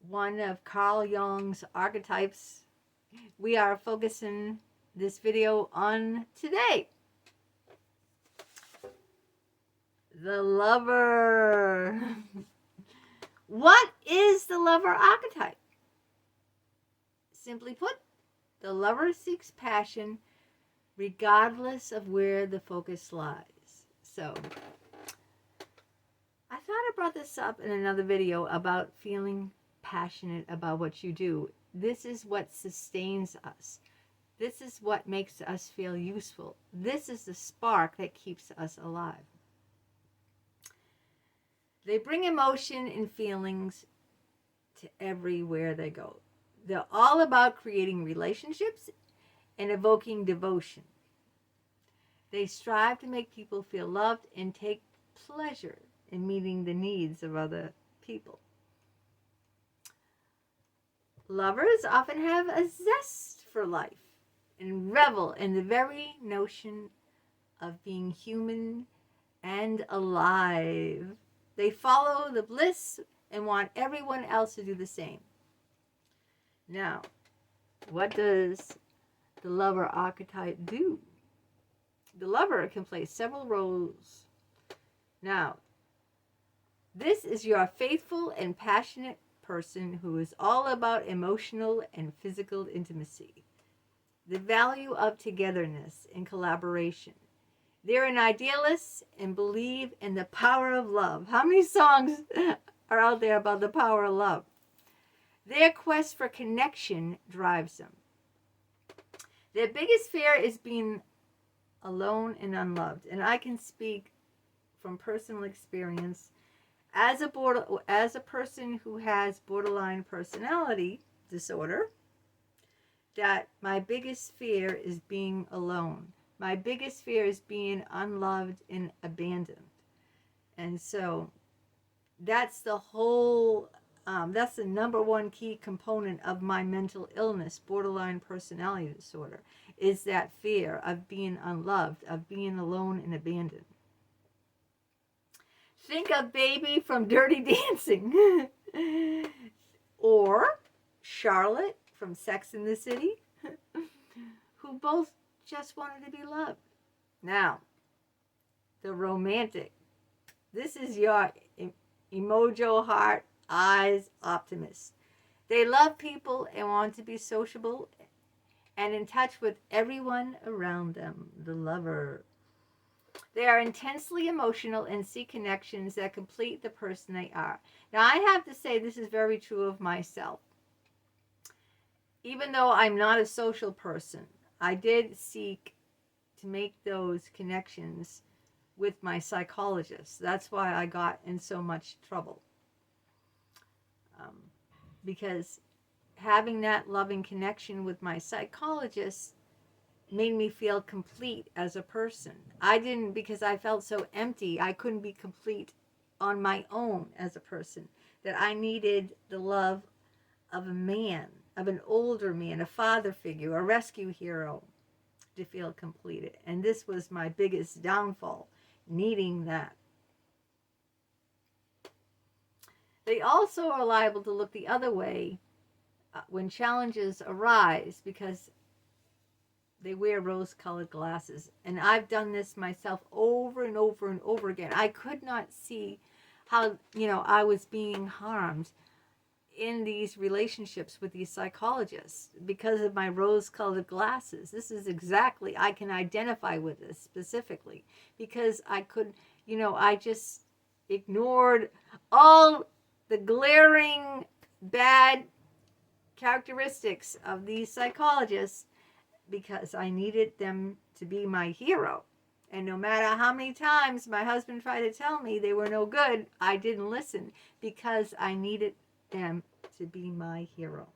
one of Carl Jung's archetypes. We are focusing this video on today. The lover. What is the lover archetype? Simply put, the lover seeks passion regardless of where the focus lies. So, I thought I brought this up in another video about feeling passionate about what you do. This is what sustains us. This is what makes us feel useful. This is the spark that keeps us alive. They bring emotion and feelings to everywhere they go. They're all about creating relationships and evoking devotion. They strive to make people feel loved and take pleasure in meeting the needs of other people. Lovers often have a zest for life and revel in the very notion of being human and alive. They follow the bliss and want everyone else to do the same. Now, what does the lover archetype do? The lover can play several roles. Now, this is your faithful and passionate person who is all about emotional and physical intimacy, the value of togetherness and collaboration. They're an idealist and believe in the power of love. How many songs are out there about the power of love? Their quest for connection drives them. Their biggest fear is being alone and unloved. And I can speak from personal experience as a person who has borderline personality disorder, that my biggest fear is being alone. My biggest fear is being unloved and abandoned. And so that's the whole, that's the number one key component of my mental illness, borderline personality disorder, is that fear of being unloved, of being alone and abandoned. Think of Baby from Dirty Dancing or Charlotte from Sex and the City, who both just wanted to be loved. Now, the romantic. This is your emojo heart, eyes optimist. They love people and want to be sociable and in touch with everyone around them. The lover. They are intensely emotional and seek connections that complete the person they are. Now, I have to say this is very true of myself. Even though I'm not a social person, I did seek to make those connections with my psychologist. That's why I got in so much trouble. Because having that loving connection with my psychologist made me feel complete as a person. I didn't, because I felt so empty, I couldn't be complete on my own as a person, that I needed the love of a man, of an older man, a father figure, a rescue hero, to feel completed. And this was my biggest downfall, needing that. They also are liable to look the other way when challenges arise because they wear rose-colored glasses. And I've done this myself over and over and over again. I could not see how, I was being harmed in these relationships with these psychologists because of my rose-colored glasses. This is exactly, I can identify with this specifically because I could, I just ignored all the glaring bad characteristics of these psychologists because I needed them to be my hero. And no matter how many times my husband tried to tell me they were no good, I didn't listen because I needed them to be my hero.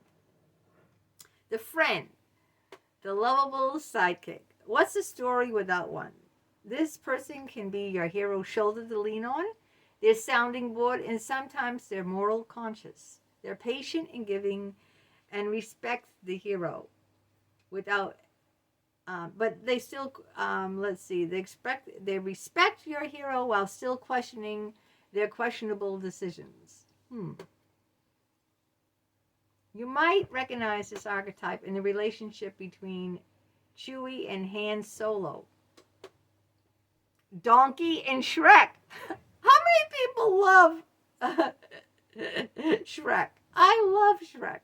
The friend, the lovable sidekick. What's the story without one? This person can be your hero's shoulder to lean on, their sounding board, and sometimes their moral conscience. They're patient and giving and respect the hero without, but they still, they respect your hero while still questioning their questionable decisions. You might recognize this archetype in the relationship between Chewie and Han Solo. Donkey and Shrek. How many people love Shrek? I love Shrek.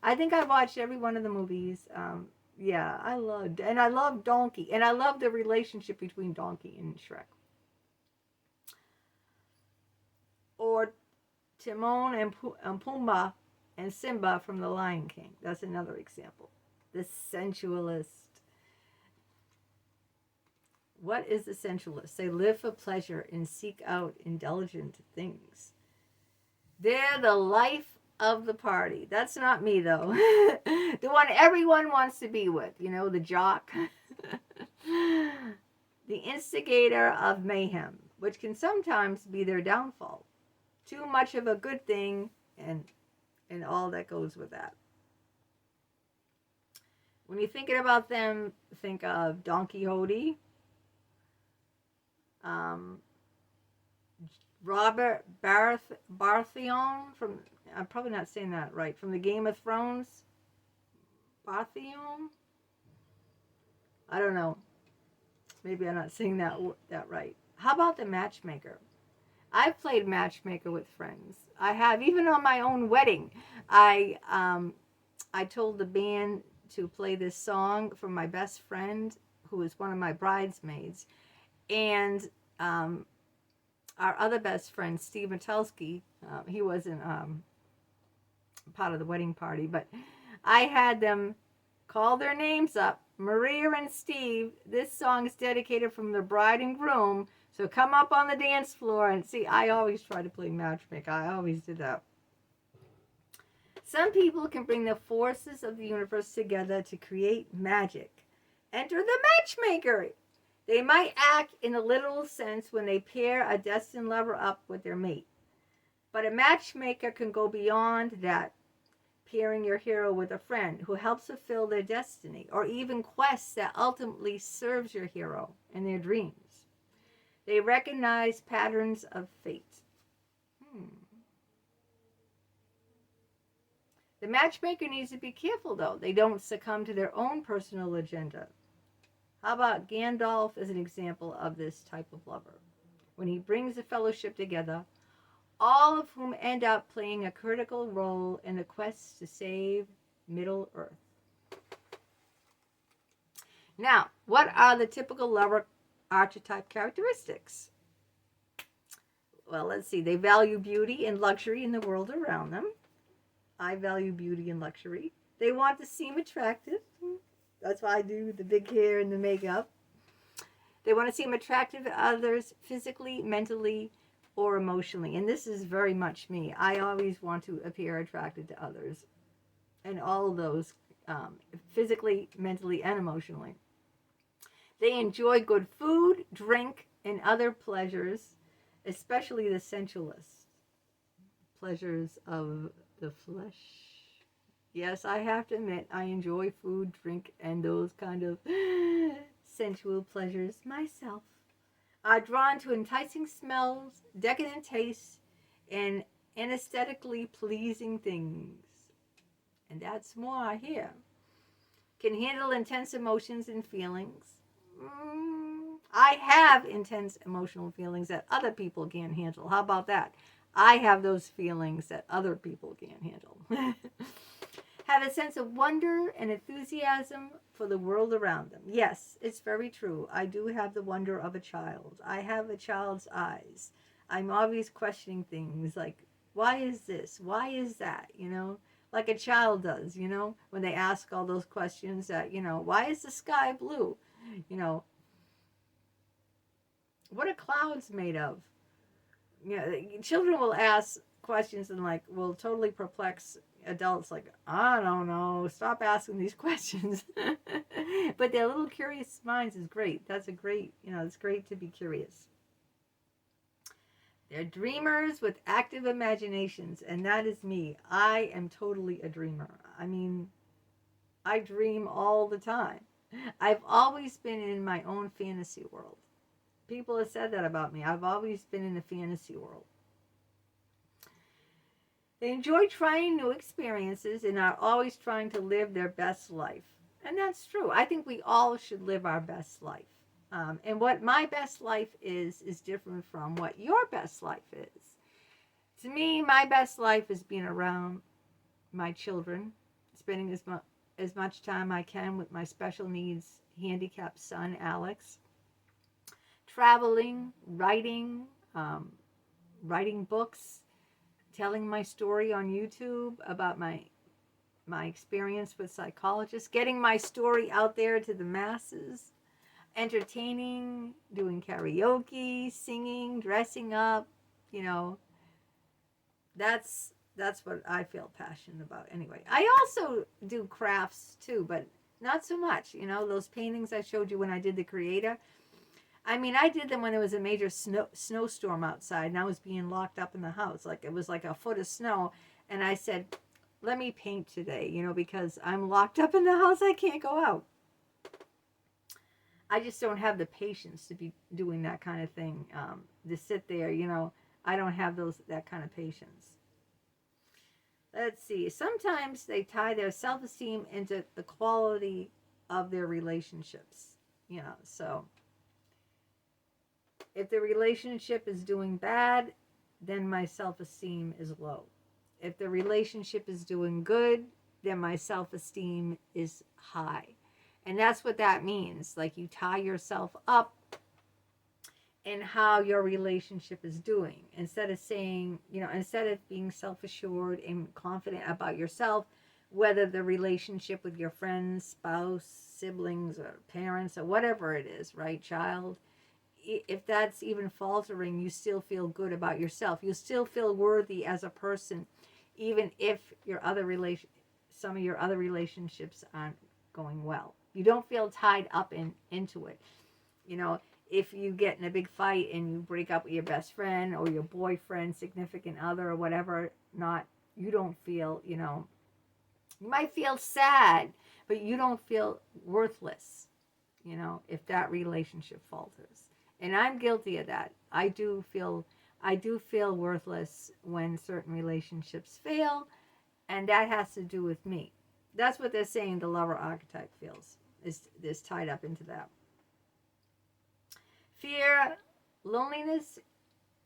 I think I watched every one of the movies. Yeah, I love Donkey, and I love the relationship between Donkey and Shrek. Or Timon and Pumbaa and Simba from The Lion King. That's another example. The sensualist. What is the sensualist? They live for pleasure and seek out indulgent things. They're the life of the party. That's not me, though. The one everyone wants to be with. You know, the jock. The instigator of mayhem, which can sometimes be their downfall. Too much of a good thing and all that goes with that. When you're thinking about them, think of Don Quixote, Robert Baratheon from, I'm probably not saying that right, from the Game of Thrones. Baratheon? I don't know. Maybe I'm not saying that right. How about the matchmaker? I've played matchmaker with friends. I have, even on my own wedding. I told the band to play this song from my best friend, who is one of my bridesmaids, and our other best friend, Steve Metelsky, he wasn't part of the wedding party, but I had them call their names up. Maria and Steve, this song is dedicated from the bride and groom, so come up on the dance floor and see. I always try to play matchmaker. I always did that. Some people can bring the forces of the universe together to create magic. Enter the matchmaker. They might act in a literal sense when they pair a destined lover up with their mate. But a matchmaker can go beyond that, pairing your hero with a friend who helps fulfill their destiny, or even quests that ultimately serves your hero in their dreams. They recognize patterns of fate. The matchmaker needs to be careful, though. They don't succumb to their own personal agenda. How about Gandalf as an example of this type of lover? When he brings the fellowship together, all of whom end up playing a critical role in the quest to save Middle-earth. Now, what are the typical lover archetype characteristics? Well, let's see. They value beauty and luxury in the world around them. I value beauty and luxury. They want to seem attractive. That's why I do the big hair and the makeup. They want to seem attractive to others physically, mentally, or emotionally. And this is very much me. I always want to appear attracted to others. And all of those, physically, mentally, and emotionally. They enjoy good food, drink, and other pleasures, especially the sensualist. Pleasures of the flesh. Yes, I have to admit, I enjoy food, drink, and those kind of sensual pleasures myself. Are drawn to enticing smells, decadent tastes, and aesthetically pleasing things. And that's more here. Can handle intense emotions and feelings. I have intense emotional feelings that other people can't handle. How about that? I have those feelings that other people can't handle. Have a sense of wonder and enthusiasm for the world around them. Yes, it's very true. I do have the wonder of a child. I have a child's eyes. I'm always questioning things like, why is this? Why is that? You know, like a child does, you know, when they ask all those questions that, you know, why is the sky blue? You know, what are clouds made of? You know, children will ask questions and like will totally perplex adults, like, I don't know, stop asking these questions. But their little curious minds is great. That's a great, you know, it's great to be curious. They're dreamers with active imaginations, and that is me. I am totally a dreamer. I mean, I dream all the time. I've always been in my own fantasy world. People have said that about me. I've always been in the fantasy world. They enjoy trying new experiences and are always trying to live their best life. And that's true. I think we all should live our best life. And what my best life is different from what your best life is. To me, my best life is being around my children, spending as much time I can with my special needs handicapped son, Alex, traveling, writing books, telling my story on YouTube about my experience with psychologists, getting my story out there to the masses, entertaining, doing karaoke, singing, dressing up, you know. That's what I feel passionate about anyway. I also do crafts too, but not so much. You know, those paintings I showed you when I did the creator. I mean, I did them when there was a major snowstorm outside and I was being locked up in the house. Like, it was like a foot of snow. And I said, let me paint today, you know, because I'm locked up in the house. I can't go out. I just don't have the patience to be doing that kind of thing. To sit there, you know, I don't have that kind of patience. Let's see. Sometimes they tie their self-esteem into the quality of their relationships, you know, so if the relationship is doing bad, then my self-esteem is low. If the relationship is doing good, then my self-esteem is high. And that's what that means. Like, you tie yourself up in how your relationship is doing. Instead of saying, you know, instead of being self-assured and confident about yourself, whether the relationship with your friends, spouse, siblings, or parents, or whatever it is, right, child, if that's even faltering, you still feel good about yourself. You still feel worthy as a person, even if some of your other relationships aren't going well. You don't feel tied up into it. You know, if you get in a big fight and you break up with your best friend or your boyfriend, significant other, or whatever, you don't feel, you know, you might feel sad, but you don't feel worthless, you know, if that relationship falters. And I'm guilty of that. I do feel worthless when certain relationships fail, and that has to do with me. That's what they're saying the lover archetype feels, is tied up into that. Fear, loneliness,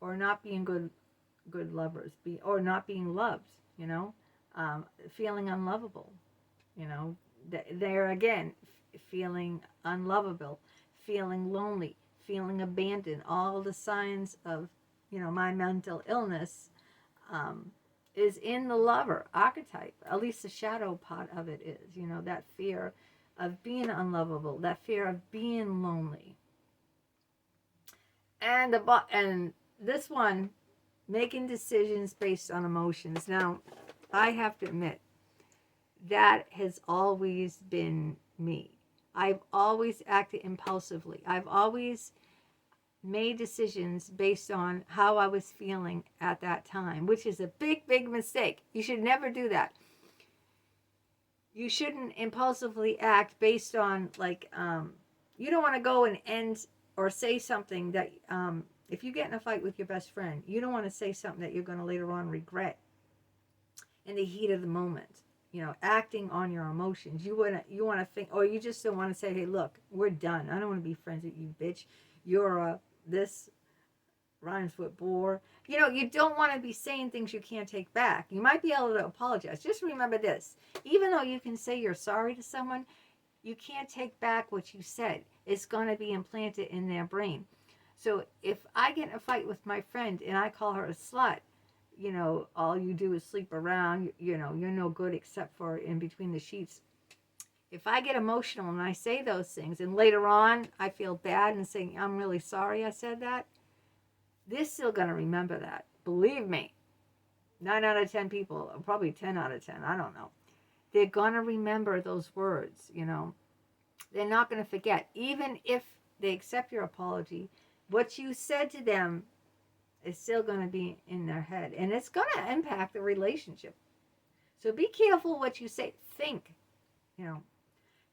or not being good lovers, or not being loved, you know, feeling unlovable, you know, there again, feeling unlovable, feeling lonely, feeling abandoned, all the signs of, you know, my mental illness is in the lover archetype. At least the shadow part of it is, you know, that fear of being unlovable, that fear of being lonely. And this one, making decisions based on emotions. Now, I have to admit, that has always been me. I've always acted impulsively. I've always made decisions based on how I was feeling at that time, which is a big, big mistake. You should never do that. You shouldn't impulsively act based on, like, you don't want to go and end or say something that, if you get in a fight with your best friend, you don't want to say something that you're going to later on regret in the heat of the moment. You know, acting on your emotions. You want to think, or you just don't want to say, hey, look, we're done. I don't want to be friends with you, bitch. You're this rhymes with bore. You know, you don't want to be saying things you can't take back. You might be able to apologize. Just remember this. Even though you can say you're sorry to someone, you can't take back what you said. It's going to be implanted in their brain. So if I get in a fight with my friend and I call her a slut, you know, all you do is sleep around, you know, you're no good except for in between the sheets. If I get emotional and I say those things and later on I feel bad and saying, I'm really sorry I said that, they're still going to remember that. Believe me, 9 out of 10 people, probably 10 out of 10, I don't know. They're going to remember those words, you know. They're not going to forget. Even if they accept your apology, what you said to them is still going to be in their head. And it's going to impact the relationship. So be careful what you say. Think, you know.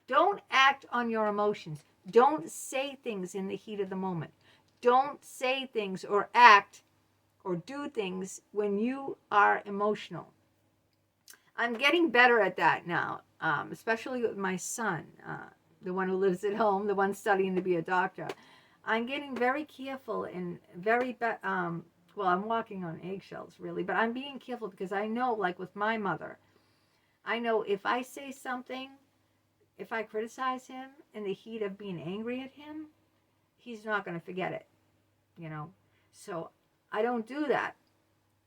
Don't act on your emotions. Don't say things in the heat of the moment. Don't say things or act or do things when you are emotional. I'm getting better at that now, especially with my son, the one who lives at home, the one studying to be a doctor. I'm getting very careful and well, I'm walking on eggshells, really, but I'm being careful because I know, like with my mother, I know if I say something, if I criticize him in the heat of being angry at him, he's not going to forget it, you know. So I don't do that.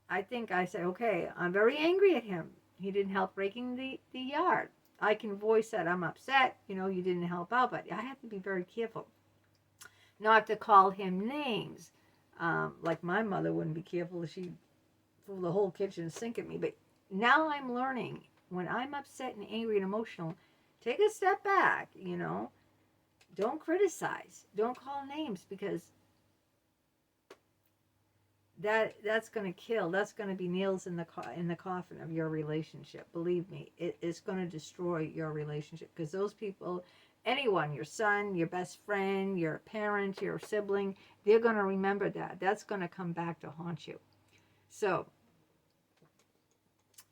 I think I say, okay, I'm very angry at him. He didn't help breaking the yard. I can voice that I'm upset, you know, you didn't help out, but I have to be very careful not to call him names. Like my mother wouldn't be careful if she threw the whole kitchen sink at me. But now I'm learning, when I'm upset and angry and emotional, take a step back, you know. Don't criticize. Don't call names, because that's going to kill. That's going to be nails in the coffin of your relationship. Believe me, it's going to destroy your relationship, because those people, anyone, your son, your best friend, your parent, your sibling, they're going to remember that. That's going to come back to haunt you. So,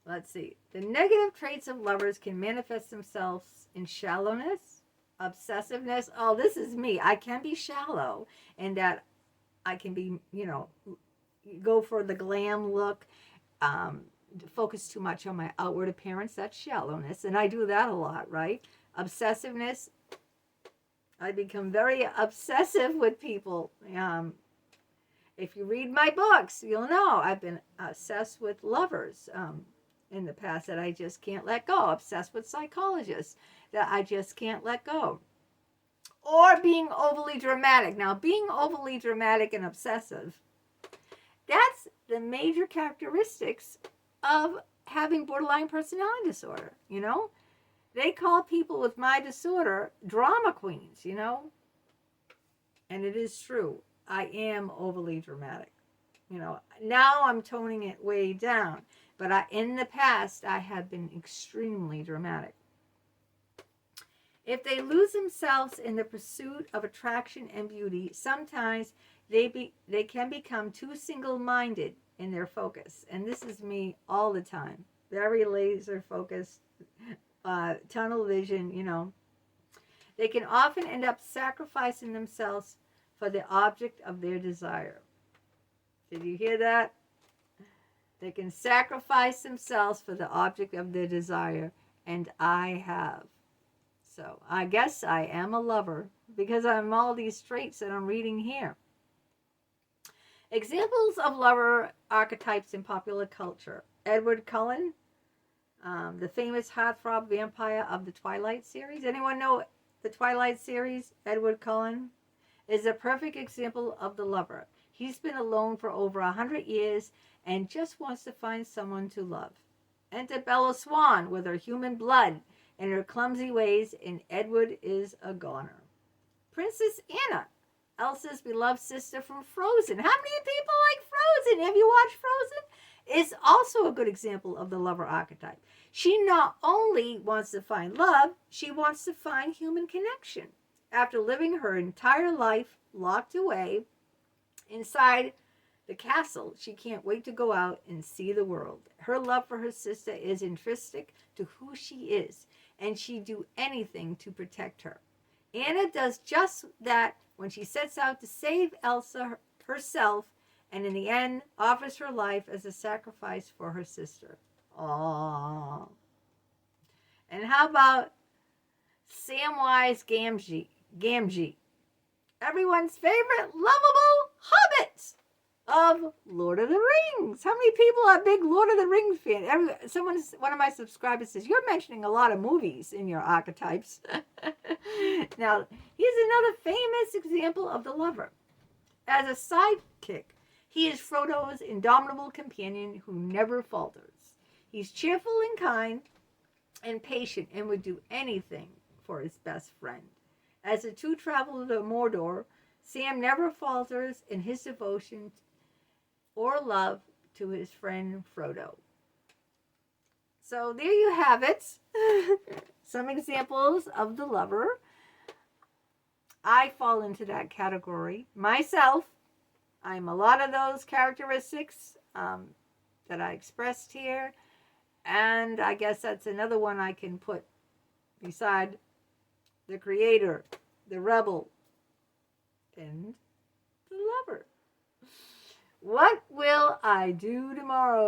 let's see. The negative traits of lovers can manifest themselves in shallowness, obsessiveness. Oh, this is me. I can be shallow, and that I can be, you know, go for the glam look, focus too much on my outward appearance. That's shallowness, and I do that a lot, right? Obsessiveness. I become very obsessive with people. If you read my books, you'll know I've been obsessed with lovers in the past that I just can't let go. Obsessed with psychologists that I just can't let go. Or being overly dramatic. Now, being overly dramatic and obsessive, that's the major characteristics of having borderline personality disorder, you know? They call people with my disorder drama queens, you know? And it is true. I am overly dramatic. You know, now I'm toning it way down. But in the past, I have been extremely dramatic. If they lose themselves in the pursuit of attraction and beauty, sometimes they can become too single-minded in their focus. And this is me all the time. Very laser focused, tunnel vision, you know. They can often end up sacrificing themselves for the object of their desire. Did you hear that? They can sacrifice themselves for the object of their desire, and I have. So I guess I am a lover because I'm all these traits that I'm reading here. Examples of lover archetypes in popular culture. Edward Cullen, the famous heartthrob vampire of the Twilight series. Anyone know the Twilight series? Edward Cullen is a perfect example of the lover. He's been alone for over 100 years and just wants to find someone to love. Enter Bella Swan with her human blood and her clumsy ways, and Edward is a goner. Princess Anna, Elsa's beloved sister from Frozen. How many people like Frozen? Have you watched Frozen? Is also a good example of the lover archetype. She not only wants to find love, she wants to find human connection. After living her entire life locked away inside the castle, she can't wait to go out and see the world. Her love for her sister is intrinsic to who she is, and she'd do anything to protect her. Anna does just that when she sets out to save Elsa herself, and in the end offers her life as a sacrifice for her sister. Aww. And how about Samwise Gamgee, everyone's favorite lovable hobbit of Lord of the Rings. How many people are big Lord of the Rings fans? One of my subscribers says, you're mentioning a lot of movies in your archetypes. Now, here's another famous example of the lover. As a sidekick, he is Frodo's indomitable companion who never falters. He's cheerful and kind and patient and would do anything for his best friend. As the two travel to Mordor, Sam never falters in his devotion or love to his friend Frodo. So there you have it. Some examples of the lover. I fall into that category myself. I'm a lot of those characteristics that I expressed here. And I guess that's another one I can put beside the creator, the rebel, and the lover. What will I do tomorrow?